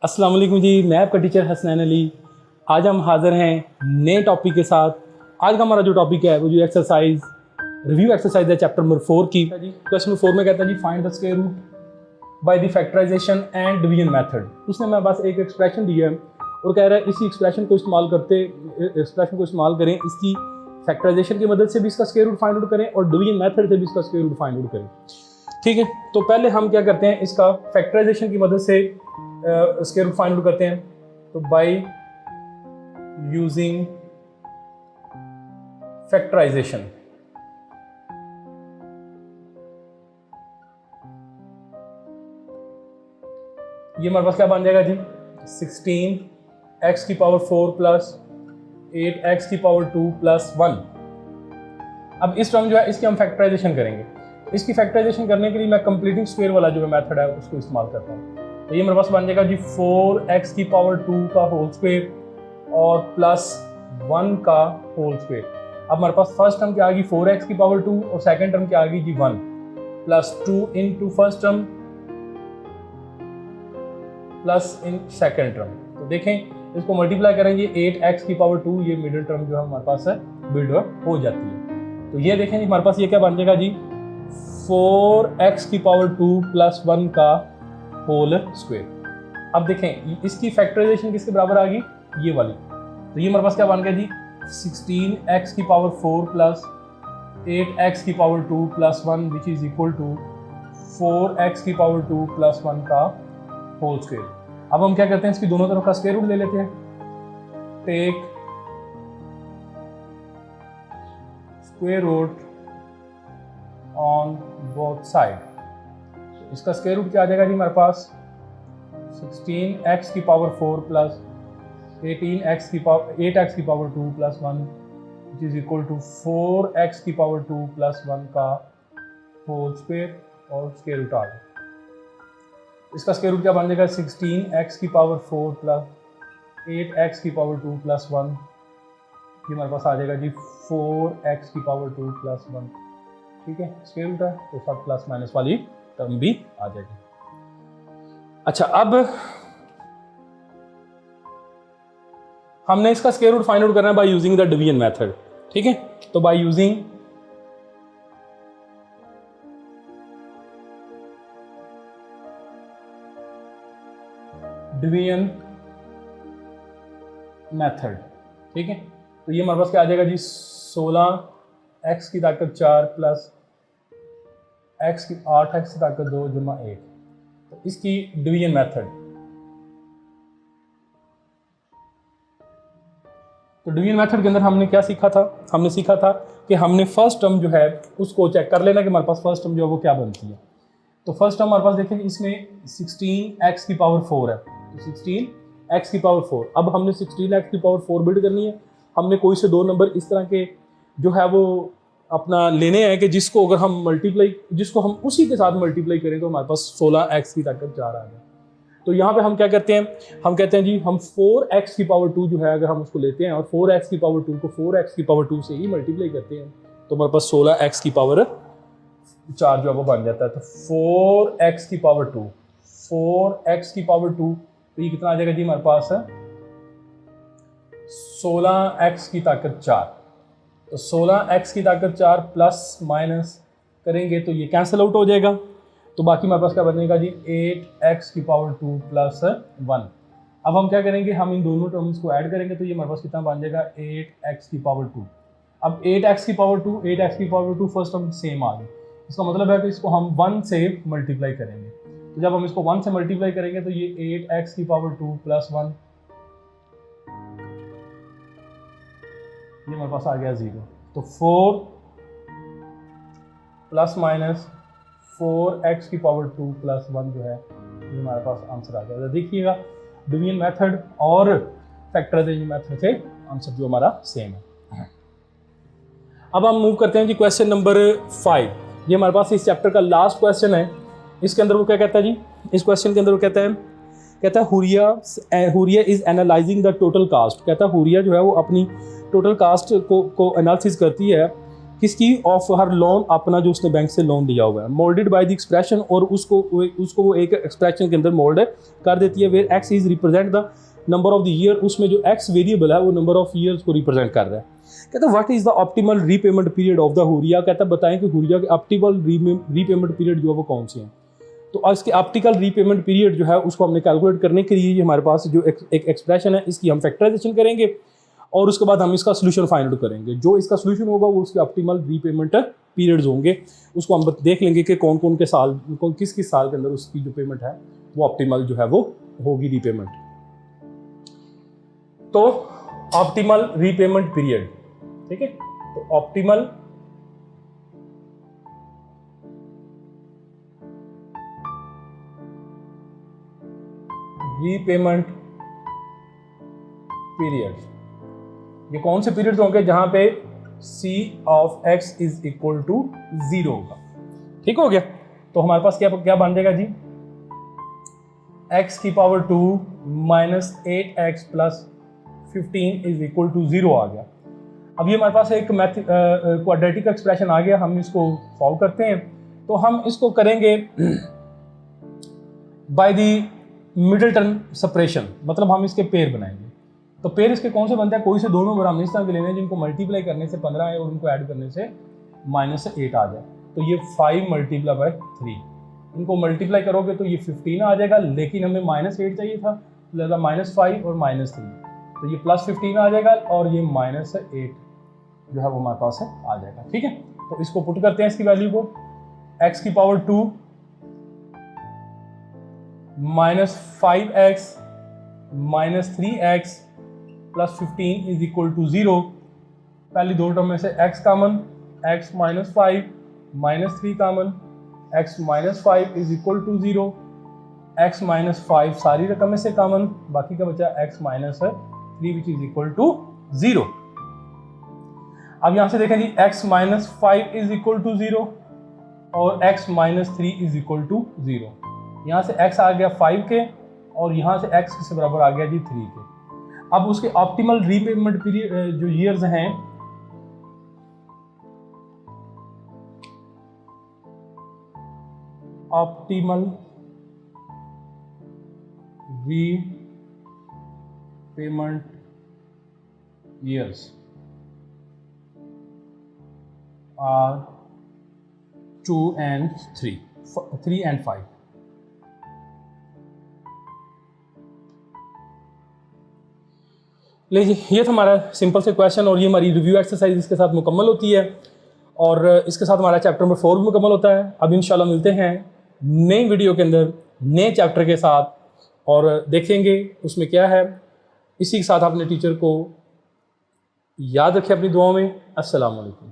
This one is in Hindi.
अस्सलाम वालेकुम जी, मैं आपका टीचर हसनैन अली। आज हम हाज़िर हैं नए टॉपिक के साथ। आज का हमारा जो टॉपिक है वो जो एक्सरसाइज रिव्यू एक्सरसाइज है चैप्टर नंबर 4 की। क्वेश्चन नंबर 4 में कहता है जी find the square root by the factorisation and division method. उसने मैं बस एक एक्सप्रेशन दिया है और कह रहा है इसी एक्सप्रेशन को इस्तेमाल करें, इसकी फैक्टराइजेशन की मदद से भी इसका स्क्वायर रूट फाइंड आउट करें और डिवीजन मेथड से भी इसका स्क्वायर रूट फाइंड आउट करें। ठीक है, तो पहले हम क्या करते हैं, इसका फैक्टराइजेशन की मदद से स्क्वायर रूट फाइंड आउट करते हैं। तो बाय यूजिंग फैक्टराइजेशन, ये हमारे पास क्या बन जाएगा जी, 16x की पावर 4 प्लस 8x की पावर 2 प्लस 1। अब इस टर्म जो है इसकी हम फैक्टराइजेशन करेंगे। इसकी फैक्टराइजेशन करने के लिए मैं कंप्लीटिंग स्क्वायर वाला जो मेथड है उसको इस्तेमाल करता हूँ। तो ये मेरे पास बन जाएगा जी 4x की पावर 2 का होल स्क्वायर और प्लस 1 का होल स्क्वायर। अब हमारे पास फर्स्ट टर्म क्या आ गई 4x की पावर 2 और सेकंड टर्म क्या आ गई जी 1 plus 2 into first term plus in second term. तो देखें इसको मल्टीप्लाई करेंगे 8x की पावर 2, ये मिडिल टर्म जो है हमारे पास है बिल्डअप हो जाती है। तो ये देखें जी हमारे पास ये क्या बन जाएगा जी 4x की पावर 2 प्लस 1 का होल स्क्वायर। अब देखें इसकी फैक्टराइजेशन किसके बराबर आ गई, ये वाली। तो ये हमारे पास क्या बन गया जी 16x की पावर 4 प्लस 8x की power 2 plus 1 which is equal to 4x की पावर 2 प्लस 1 का होल स्क्वायर। अब हम क्या करते हैं, इसकी दोनों तरफ का स्क्वायर रूट ले लेते हैं। Take square root on both side. इसका स्क्वायर रूट क्या आ जाएगा जी हमारे पास 16x की पावर 4 प्लस 8x की power 2 plus 1 which is equal to 4x की पावर 2 प्लस 1 का होल स्क्वायर और स्क्वायर रूट आ गया। इसका स्क्वायर रूट क्या बन जाएगा 16x की पावर 4 प्लस 8x की पावर 2 प्लस 1, ये हमारे पास आ जाएगा जी 4x की पावर 2 प्लस 1। ठीक है, स्क्वायर रूट है तो साथ प्लस माइनस वाली टर्म भी आ जाएगी। अच्छा, अब हमने इसका स्क्वायर रूट फाइंड आउट करना है by using the division method. ठीक है, तो बाय यूजिंग डिवीजन मेथड। ठीक है, तो ये हमारे पास क्या आ जाएगा जी 16x की ताकत 4 प्लस x की 8x की ताकत 2 जमा 1। तो इसकी डिवीजन मेथड, तो डिवीजन मेथड के अंदर हमने क्या सीखा था, हमने सीखा था कि हमने फर्स्ट टर्म जो है उसको चेक कर लेना कि हमारे पास फर्स्ट टर्म जो है वो क्या बनती है। तो फर्स्ट टर्म हमारे पास देखें इसमें 16x की पावर 4 है, तो 16x की पावर 4। अब हमने 16x की पावर 4 बिल्ड करनी है। हमने कोई से दो नंबर इस तरह के जो है वो अपना लेने हैं कि जिसको अगर हम जिसको हम उसी के साथ मल्टीप्लाई करें तो हमारे पास 16x की ताकत 4 आ जाए। तो यहाँ पे हम क्या करते हैं, हम कहते हैं जी हम 4x की पावर 2 जो है अगर हम उसको लेते हैं और 4x की पावर 2 को 4x की पावर 2 से ही मल्टीप्लाई करते हैं तो हमारे पास 16x की पावर 4 जो है वो बन जाता है। तो 4x की पावर 2, 4x की पावर 2, तो ये कितना आ जाएगा जी हमारे पास है 16x की ताकत 4। तो 16x की ताकत 4 प्लस माइनस करेंगे तो ये कैंसिल आउट हो जाएगा। तो बाकी हमारे पास क्या बनेगा जी 8x की पावर 2 प्लस 1। अब हम क्या करेंगे, हम इन दोनों टर्म्स को ऐड करेंगे तो ये हमारे पास कितना बन जाएगा 8x की पावर 2। अब 8x की पावर 2, 8x की पावर 2 फर्स्ट टर्म सेम आ गई। इसका मतलब है कि इसको हम 1 से मल्टीप्लाई करेंगे। तो जब हम इसको 1 से मल्टीप्लाई करेंगे तो ये 8x की पावर 2 प्लस 1, ये हमारे पास आ गया 0। तो 4 प्लस माइनस 4x की पावर 2 प्लस 1 जो है ये हमारे पास आंसर आ गया। देखिएगा डिवीजन मेथड और फैक्टराइजेशन मेथड से आंसर जो हमारा सेम है। अब हम मूव करते हैं जी क्वेश्चन नंबर 5। ये हमारे पास इस चैप्टर का लास्ट क्वेश्चन है। इसके अंदर वो क्या कहता है जी, इस क्वेश्चन के अंदर वो कहता है Huriya is analysing the total cast. कहता है हुरिया जो है वो अपनी टोटल कास्ट को एनालिसिस करती है किसकी, ऑफ हर लोन, अपना जो उसने बैंक से लोन लिया हुआ है, मोल्डेड बाय द एक्सप्रेशन, और उसको वो एक एक्सप्रेशन के अंदर मोल्ड कर देती है, where x is represent the number of the year, उसमें जो एक्स वेरिएबल है वो नंबर ऑफ ईयर्स को रिप्रेजेंट कर रहा है। कहते हैं what is the optimal repayment period of the हुरिया, कहता है बताएं कि हुरिया के ऑप्टिमल रीपेमेंट पीरियड जो है वो कौन से हैं। तो इसके ऑप्टिकल रीपेमेंट पीरियड जो है उसको हमने कैलकुलेट करने के लिए हमारे पास जो एक एक्सप्रेशन है इसकी हम फैक्टराइजेशन करेंगे और उसके बाद हम इसका सोल्यूशन फाइंड आउट करेंगे। जो इसका सोल्यूशन होगा वो उसके ऑप्टिमल रीपेमेंट पीरियड्स होंगे, उसको हम देख लेंगे कि कौन कौन के साल, किस किस साल के अंदर उसकी जो पेमेंट है वो ऑप्टिमल जो है वो होगी रीपेमेंट। तो ऑप्टिमल रीपेमेंट पीरियड, ठीक है, तो ऑप्टिमल रीपेमेंट पीरियड, ये कौन से पीरियड्स होंगे जहां पे C of x is equal to 0 होगा। ठीक हो गया, तो हमारे पास क्या क्या बन जाएगा जी, x की power 2 minus 8x plus 15 is equal to 0 आ गया। अब ये हमारे पास एक क्वाड्रेटिक एक्सप्रेशन आ गया, हम इसको सॉल्व करते हैं। तो हम इसको करेंगे by the middle term separation, मतलब हम इसके पेयर बनाएंगे। तो पेयर इसके कौन से बनते हैं, कोई से दोनों नंबर हमने इस तरह के लेने हैं जिनको मल्टीप्लाई करने से 15 है और उनको ऐड करने से माइनस से 8 आ जाए। तो ये 5 मल्टीप्लाई बाय 3, इनको मल्टीप्लाई करोगे तो ये 15 आ जाएगा, लेकिन हमें माइनस 8 चाहिए था, लिहाजा -5 और -3, तो ये प्लस 15 आ जाएगा और ये -8 जो है वो हमारे पास है आ जाएगा। ठीक है, तो इसको पुट करते हैं इसकी वैल्यू को, x की power 2 minus 5x minus 3x plus 15 is equal to 0। पहली दो टर्म में से x common, x minus 5 minus 3 common, x minus 5 is equal to 0, x minus 5 सारी रकम में से कामन, बाकी का बचा x minus 3 which is equal to 0। अब यहां से देखें जी, x minus 5 is equal to 0 और x minus 3 is equal to 0। यहाँ से x आ गया 5 के और यहाँ से x से बराबर आ गया जी 3 के। अब उसके ऑप्टिमल रीपेमेंट पीरियड जो ईयर्स हैं, optimal repayment years are 2 and 3 and 5। लीजिए, ये था हमारा सिंपल से क्वेश्चन और ये हमारी रिव्यू एक्सरसाइज इसके साथ मुकम्मल होती है और इसके साथ हमारा चैप्टर नंबर 4 भी मुकम्मल होता है। अब इंशाल्लाह मिलते हैं नई वीडियो के अंदर नए चैप्टर के साथ और देखेंगे उसमें क्या है। इसी के साथ अपने टीचर को याद रखें अपनी दुआओं में। अस्सलाम वालेकुम।